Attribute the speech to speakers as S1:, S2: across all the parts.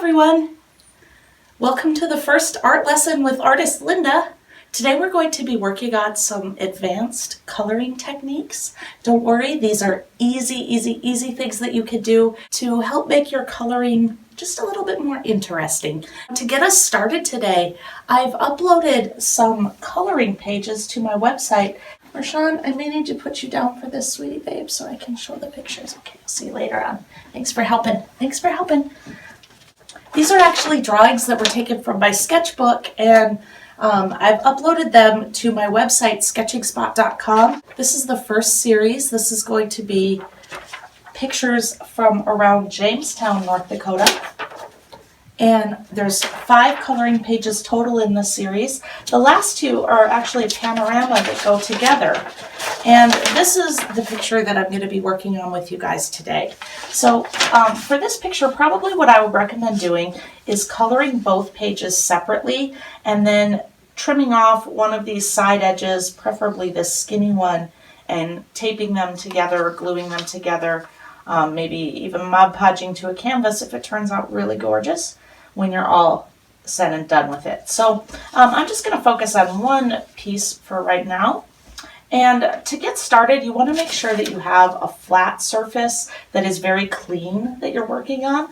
S1: everyone! Welcome to the first art lesson with artist Linda. Today we're going to be working on some advanced coloring techniques. Don't worry, these are easy things that you could do to help make your coloring just a little bit more interesting. To get us started today, I've uploaded some coloring pages to my website. Rashawn, I may need to put you down for this, sweetie babe, so I can show the pictures. Okay, I'll see you later on. Thanks for helping. These are actually drawings that were taken from my sketchbook, and I've uploaded them to my website, sketchingspot.com. This is the first series. This is going to be pictures from around Jamestown, North Dakota. And there's 5 coloring pages total in this series. The last 2 are actually a panorama that go together. And this is the picture that I'm going to be working on with you guys today. So for this picture, probably what I would recommend doing is coloring both pages separately and then trimming off one of these side edges, preferably this skinny one, and taping them together or gluing them together, maybe even Mod Podging to a canvas if it turns out really gorgeous when you're all said and done with it. So I'm just going to focus on one piece for right now. And to get started, you want to make sure that you have a flat surface that is very clean that you're working on.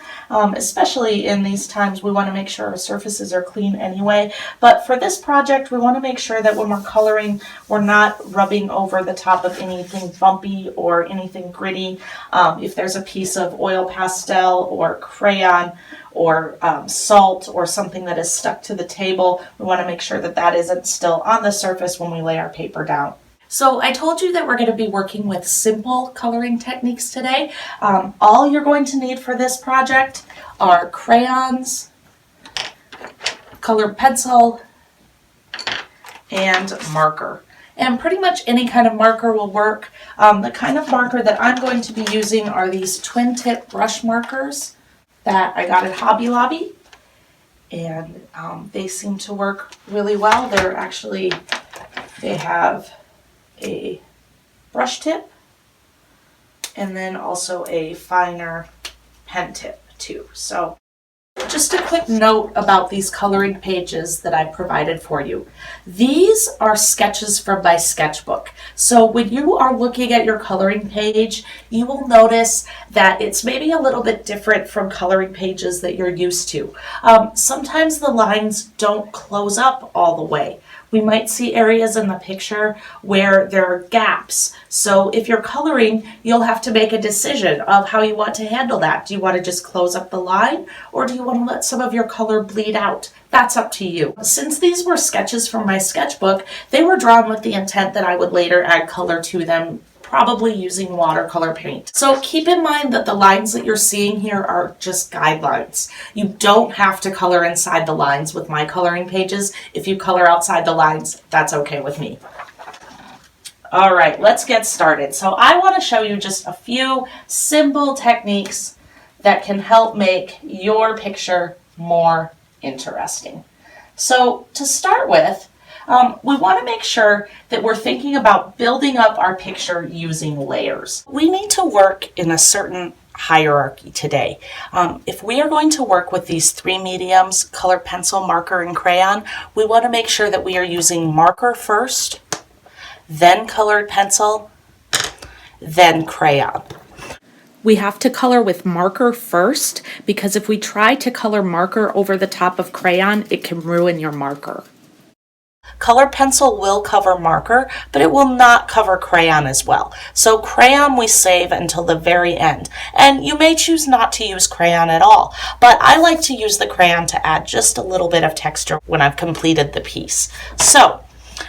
S1: Especially in these times, we want to make sure our surfaces are clean anyway. But for this project, we want to make sure that when we're coloring, we're not rubbing over the top of anything bumpy or anything gritty. If there's a piece of oil pastel or crayon or salt or something that is stuck to the table, we want to make sure that that isn't still on the surface when we lay our paper down. So I told you that we're going to be working with simple coloring techniques today. All you're going to need for this project are crayons, colored pencil, and marker. And pretty much any kind of marker will work. The kind of marker that I'm going to be using are these twin tip brush markers that I got at Hobby Lobby. And they seem to work really well. They have a brush tip and then also a finer pen tip too. So just a quick note about these coloring pages that I provided for you. These are sketches from my sketchbook. So when you are looking at your coloring page, you will notice that it's maybe a little bit different from coloring pages that you're used to. Sometimes the lines don't close up all the way. We might see areas in the picture where there are gaps. So if you're coloring, you'll have to make a decision of how you want to handle that. Do you want to just close up the line, or do you want to let some of your color bleed out? That's up to you. Since these were sketches from my sketchbook, they were drawn with the intent that I would later add color to them, probably using watercolor paint. So keep in mind that the lines that you're seeing here are just guidelines. You don't have to color inside the lines with my coloring pages. If you color outside the lines, that's okay with me. All right, let's get started. So I want to show you just a few simple techniques that can help make your picture more interesting. So to start with, we want to make sure that we're thinking about building up our picture using layers. We need to work in a certain hierarchy today. If we are going to work with these 3 mediums, color, pencil, marker, and crayon, we want to make sure that we are using marker first, then colored pencil, then crayon. We have to color with marker first, because if we try to color marker over the top of crayon, it can ruin your marker. Colored pencil will cover marker, but it will not cover crayon as well. So crayon we save until the very end. And you may choose not to use crayon at all, but I like to use the crayon to add just a little bit of texture when I've completed the piece. So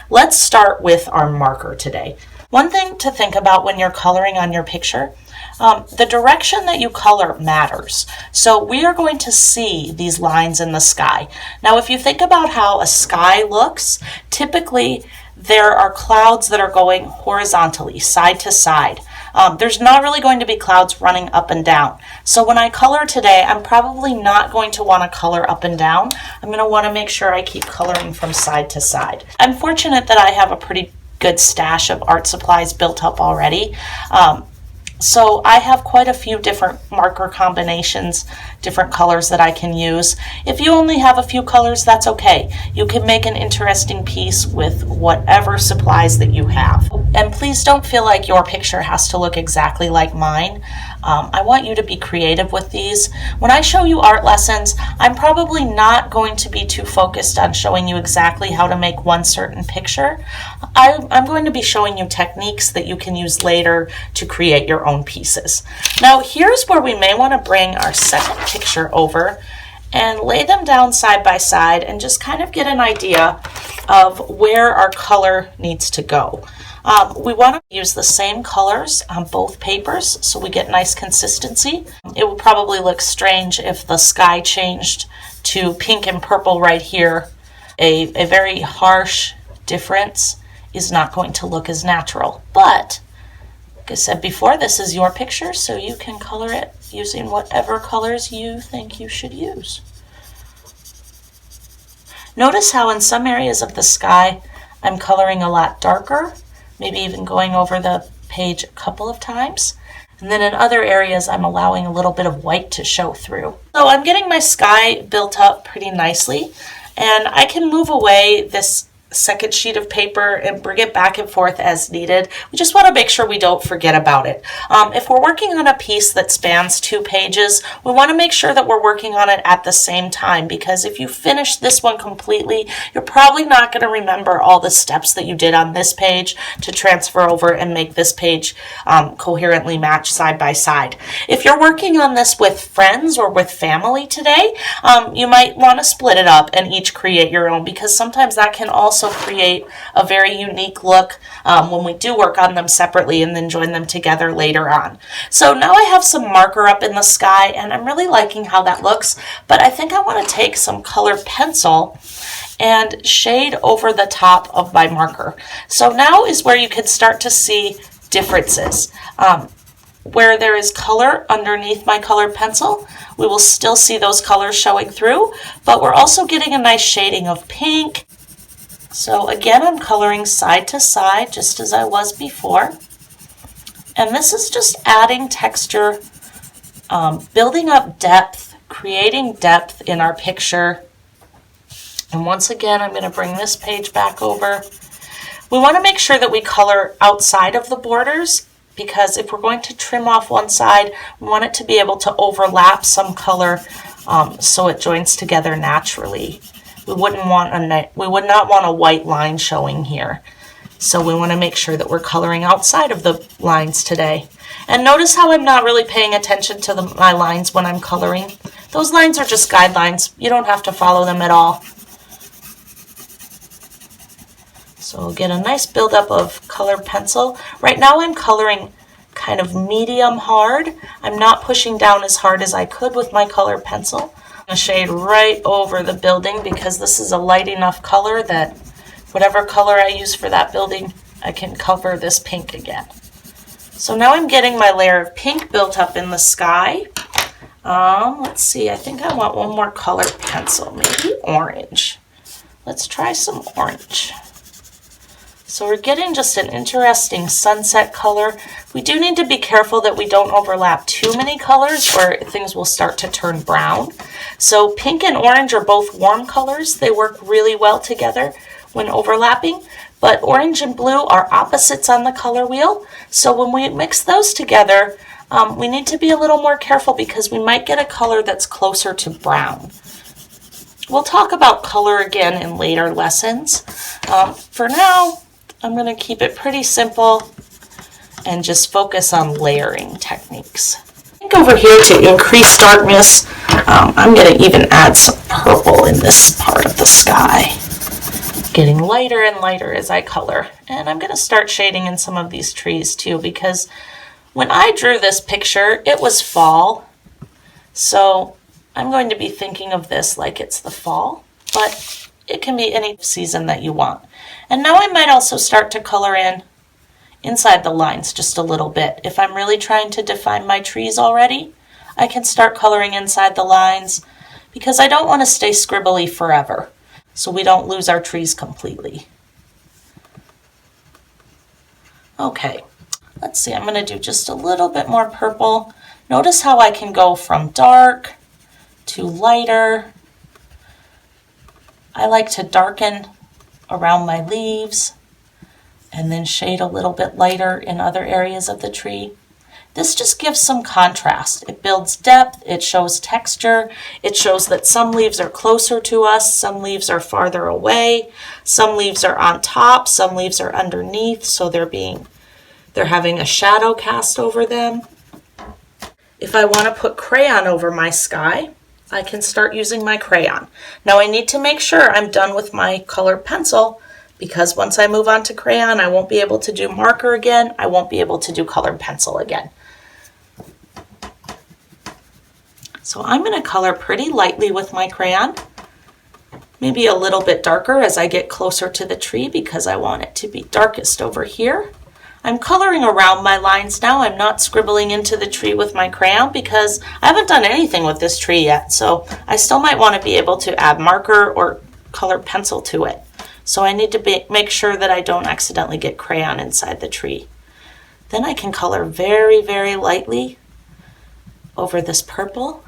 S1: let's start with our marker today. One thing to think about when you're coloring on your picture, the direction that you color matters. So we are going to see these lines in the sky. Now, if you think about how a sky looks, typically there are clouds that are going horizontally, side to side. There's not really going to be clouds running up and down. So when I color today, I'm probably not going to want to color up and down. I'm going to want to make sure I keep coloring from side to side. I'm fortunate that I have a pretty good stash of art supplies built up already. So I have quite a few different marker combinations, different colors that I can use. If you only have a few colors, that's okay. You can make an interesting piece with whatever supplies that you have. And please don't feel like your picture has to look exactly like mine. I want you to be creative with these. When I show you art lessons, I'm probably not going to be too focused on showing you exactly how to make one certain picture. I'm going to be showing you techniques that you can use later to create your own pieces. Now here's where we may want to bring our second picture over and lay them down side by side and just kind of get an idea of where our color needs to go. We want to use the same colors on both papers so we get nice consistency. It would probably look strange if the sky changed to pink and purple right here. A very harsh difference is not going to look as natural. But, like I said before, this is your picture, so you can color it using whatever colors you think you should use. Notice how in some areas of the sky I'm coloring a lot darker, maybe even going over the page a couple of times. And then in other areas, I'm allowing a little bit of white to show through. So I'm getting my sky built up pretty nicely, and I can move away this second sheet of paper and bring it back and forth as needed. We just want to make sure we don't forget about it. If we're working on a piece that spans 2 pages, we want to make sure that we're working on it at the same time, because if you finish this one completely, you're probably not going to remember all the steps that you did on this page to transfer over and make this page coherently match side by side. If you're working on this with friends or with family today, you might want to split it up and each create your own, because sometimes that can also create a very unique look when we do work on them separately and then join them together later on. So now I have some marker up in the sky and I'm really liking how that looks, but I think I want to take some colored pencil and shade over the top of my marker. So now is where you can start to see differences. Where there is color underneath my colored pencil, we will still see those colors showing through, but we're also getting a nice shading of pink. So again, I'm coloring side to side just as I was before. And this is just adding texture, building up depth, creating depth in our picture. And once again, I'm going to bring this page back over. We want to make sure that we color outside of the borders, because if we're going to trim off one side, we want it to be able to overlap some color so it joins together naturally. We would not want a white line showing here. So we want to make sure that we're coloring outside of the lines today. And notice how I'm not really paying attention to my lines when I'm coloring. Those lines are just guidelines. You don't have to follow them at all. So we'll get a nice buildup of colored pencil. Right now I'm coloring kind of medium hard. I'm not pushing down as hard as I could with my colored pencil. I'm going to shade right over the building because this is a light enough color that whatever color I use for that building, I can cover this pink again. So now I'm getting my layer of pink built up in the sky. Let's see, I think I want one more colored pencil, maybe orange. Let's try some orange. So we're getting just an interesting sunset color. We do need to be careful that we don't overlap too many colors or things will start to turn brown. So pink and orange are both warm colors. They work really well together when overlapping, but orange and blue are opposites on the color wheel. So when we mix those together, we need to be a little more careful because we might get a color that's closer to brown. We'll talk about color again in later lessons. For now, I'm going to keep it pretty simple and just focus on layering techniques. I think over here to increase darkness, I'm going to even add some purple in this part of the sky. Getting lighter and lighter as I color. And I'm going to start shading in some of these trees too, because when I drew this picture, it was fall. So I'm going to be thinking of this like it's the fall, but it can be any season that you want. And now I might also start to color in inside the lines just a little bit. If I'm really trying to define my trees already, I can start coloring inside the lines because I don't want to stay scribbly forever, so we don't lose our trees completely. Okay, let's see, I'm going to do just a little bit more purple. Notice how I can go from dark to lighter. I like to darken around my leaves and then shade a little bit lighter in other areas of the tree. This just gives some contrast. It builds depth, it shows texture, it shows that some leaves are closer to us, some leaves are farther away, some leaves are on top, some leaves are underneath, so they're having a shadow cast over them. If I want to put crayon over my sky, I can start using my crayon. Now I need to make sure I'm done with my colored pencil, because once I move on to crayon, I won't be able to do marker again, I won't be able to do colored pencil again. So I'm going to color pretty lightly with my crayon, maybe a little bit darker as I get closer to the tree because I want it to be darkest over here. I'm coloring around my lines now. I'm not scribbling into the tree with my crayon because I haven't done anything with this tree yet, so I still might want to be able to add marker or colored pencil to it. So I need to make sure that I don't accidentally get crayon inside the tree. Then I can color very, very lightly over this purple,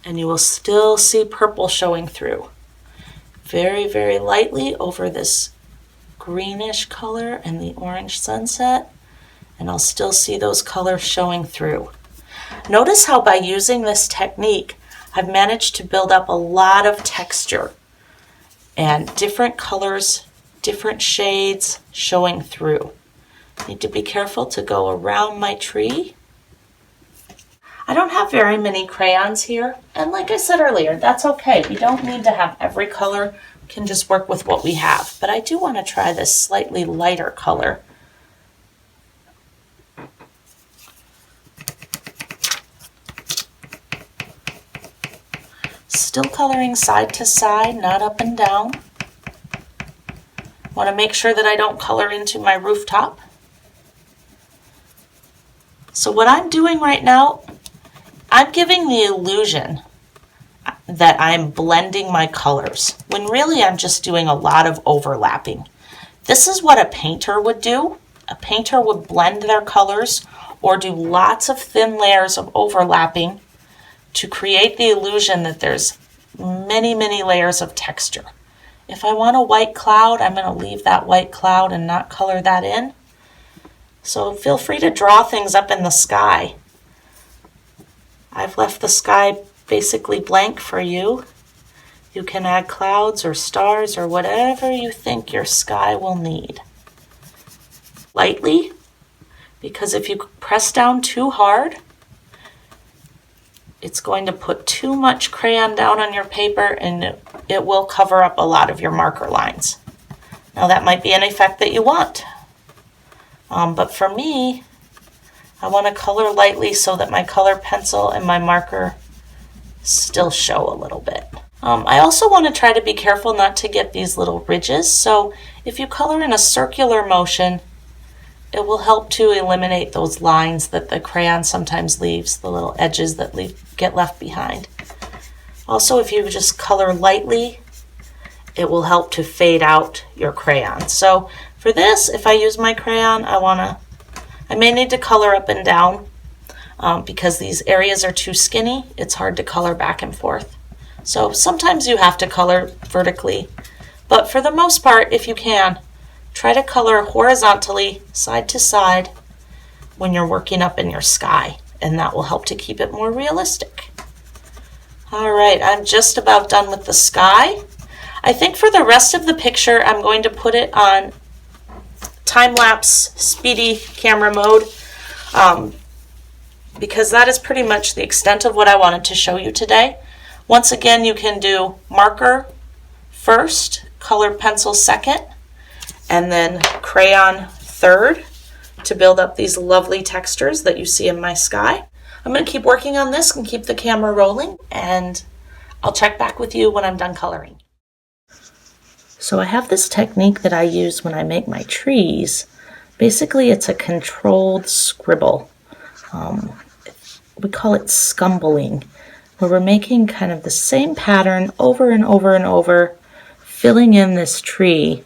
S1: and you will still see purple showing through. Very, very lightly over this greenish color and the orange sunset, and I'll still see those colors showing through. Notice how by using this technique, I've managed to build up a lot of texture and different colors, different shades showing through. Need to be careful to go around my tree. I don't have very many crayons here, and like I said earlier, that's okay. We don't need to have every color, we can just work with what we have. But I do want to try this slightly lighter color. Still coloring side to side, not up and down. Want to make sure that I don't color into my rooftop. So what I'm doing right now, I'm giving the illusion that I'm blending my colors, when really I'm just doing a lot of overlapping. This is what a painter would do. A painter would blend their colors or do lots of thin layers of overlapping to create the illusion that there's many, many layers of texture. If I want a white cloud, I'm going to leave that white cloud and not color that in. So feel free to draw things up in the sky. I've left the sky basically blank for you. You can add clouds or stars or whatever you think your sky will need. Lightly, because if you press down too hard, it's going to put too much crayon down on your paper and it will cover up a lot of your marker lines. Now that might be an effect that you want, but for me, I want to color lightly so that my color pencil and my marker still show a little bit. I also want to try to be careful not to get these little ridges, so if you color in a circular motion, it will help to eliminate those lines that the crayon sometimes leaves, the little edges that get left behind. Also, if you just color lightly, it will help to fade out your crayon. So for this, if I use my crayon, I may need to color up and down because these areas are too skinny. It's hard to color back and forth. So sometimes you have to color vertically, but for the most part, if you can, try to color horizontally, side to side, when you're working up in your sky, and that will help to keep it more realistic. All right, I'm just about done with the sky. I think for the rest of the picture, I'm going to put it on time-lapse speedy camera mode because that is pretty much the extent of what I wanted to show you today. Once again, you can do marker first, colored pencil second, and then crayon third to build up these lovely textures that you see in my sky. I'm going to keep working on this and keep the camera rolling, and I'll check back with you when I'm done coloring. So I have this technique that I use when I make my trees. Basically, it's a controlled scribble. We call it scumbling, where we're making kind of the same pattern over and over and over, filling in this tree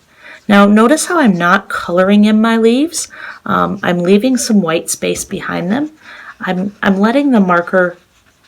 S1: Now notice how I'm not coloring in my leaves. I'm leaving some white space behind them. I'm letting the marker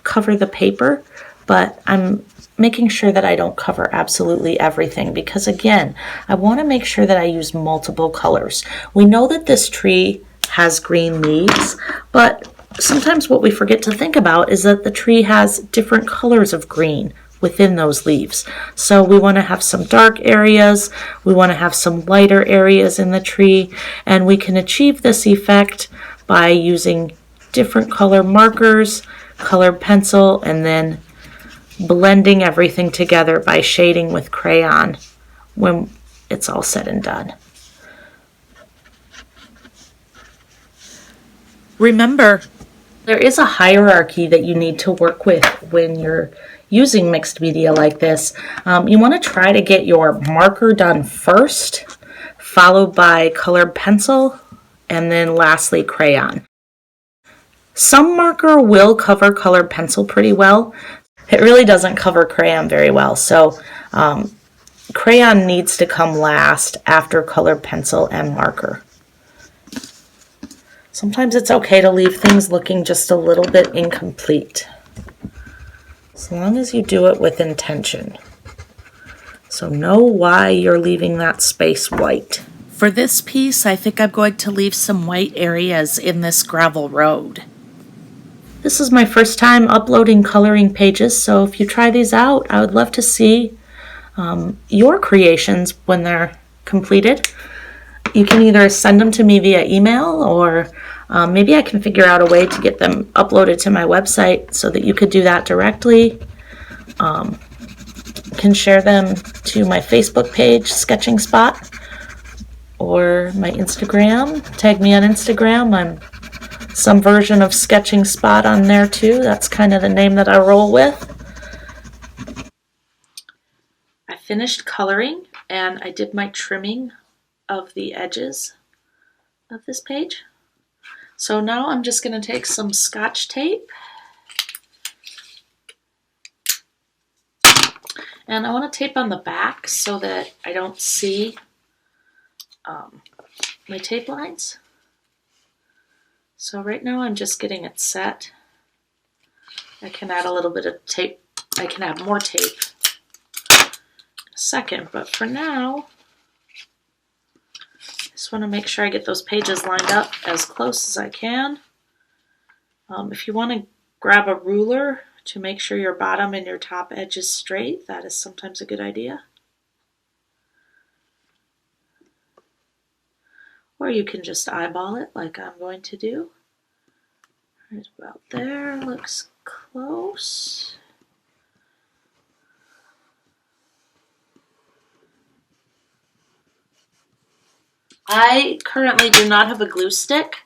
S1: cover the paper, but I'm making sure that I don't cover absolutely everything because again, I want to make sure that I use multiple colors. We know that this tree has green leaves, but sometimes what we forget to think about is that the tree has different colors of green within those leaves. So we want to have some dark areas, we want to have some lighter areas in the tree, and we can achieve this effect by using different color markers, colored pencil, and then blending everything together by shading with crayon when it's all said and done. Remember, there is a hierarchy that you need to work with when you're using mixed media like this. You want to try to get your marker done first, followed by colored pencil, and then lastly crayon. Some marker will cover colored pencil pretty well. It really doesn't cover crayon very well, so crayon needs to come last after colored pencil and marker. Sometimes it's okay to leave things looking just a little bit incomplete, as long as you do it with intention. So know why you're leaving that space white. For this piece, I think I'm going to leave some white areas in this gravel road. This is my first time uploading coloring pages, so if you try these out, I would love to see your creations when they're completed. You can either send them to me via email, or maybe I can figure out a way to get them uploaded to my website so that you could do that directly. Can share them to my Facebook page, Sketching Spot, or my Instagram. Tag me on Instagram. I'm some version of Sketching Spot on there too. That's kind of the name that I roll with. I finished coloring and I did my trimming of the edges of this page. So now I'm just going to take some Scotch tape and I want to tape on the back so that I don't see my tape lines. So right now I'm just getting it set. I can add a little bit of tape. I can add more tape in a second, but for now, I just want to make sure I get those pages lined up as close as I can. If you want to grab a ruler to make sure your bottom and your top edge is straight, that is sometimes a good idea. Or you can just eyeball it like I'm going to do. Right about there, looks close. I currently do not have a glue stick.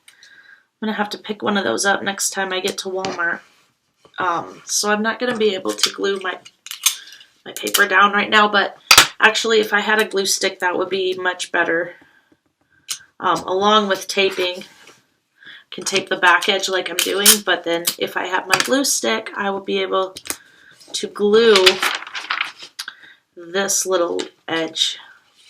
S1: I'm going to have to pick one of those up next time I get to Walmart. So I'm not going to be able to glue my paper down right now, but actually if I had a glue stick that would be much better. Along with taping, I can tape the back edge like I'm doing, but then if I have my glue stick, I will be able to glue this little edge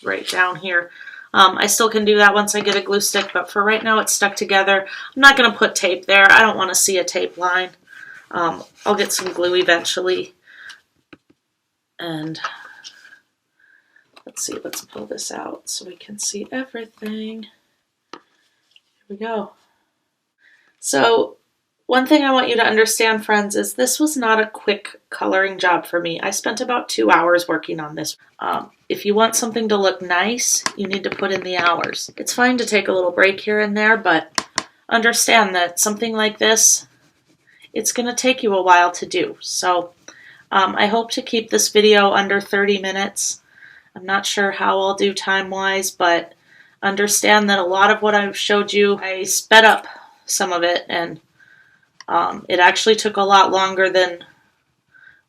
S1: right down here. I still can do that once I get a glue stick, but for right now it's stuck together. I'm not going to put tape there. I don't want to see a tape line. I'll get some glue eventually. And let's see, let's pull this out so we can see everything. Here we go. So one thing I want you to understand, friends, is this was not a quick coloring job for me. I spent about 2 hours working on this. If you want something to look nice, you need to put in the hours. It's fine to take a little break here and there, but understand that something like this, it's going to take you a while to do. So I hope to keep this video under 30 minutes. I'm not sure how I'll do time-wise, but understand that a lot of what I've showed you, I sped up some of it, and it actually took a lot longer than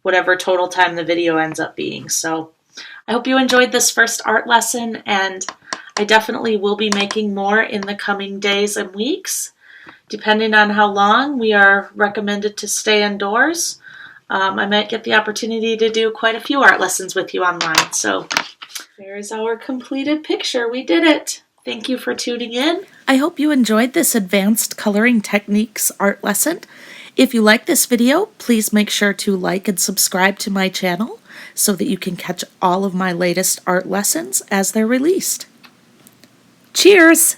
S1: whatever total time the video ends up being. So I hope you enjoyed this first art lesson, and I definitely will be making more in the coming days and weeks. Depending on how long we are recommended to stay indoors, I might get the opportunity to do quite a few art lessons with you online. So There's our completed picture. We did it. Thank you for tuning in. I hope you enjoyed this advanced coloring techniques art lesson. If you like this video, please make sure to like and subscribe to my channel so that you can catch all of my latest art lessons as they're released. Cheers!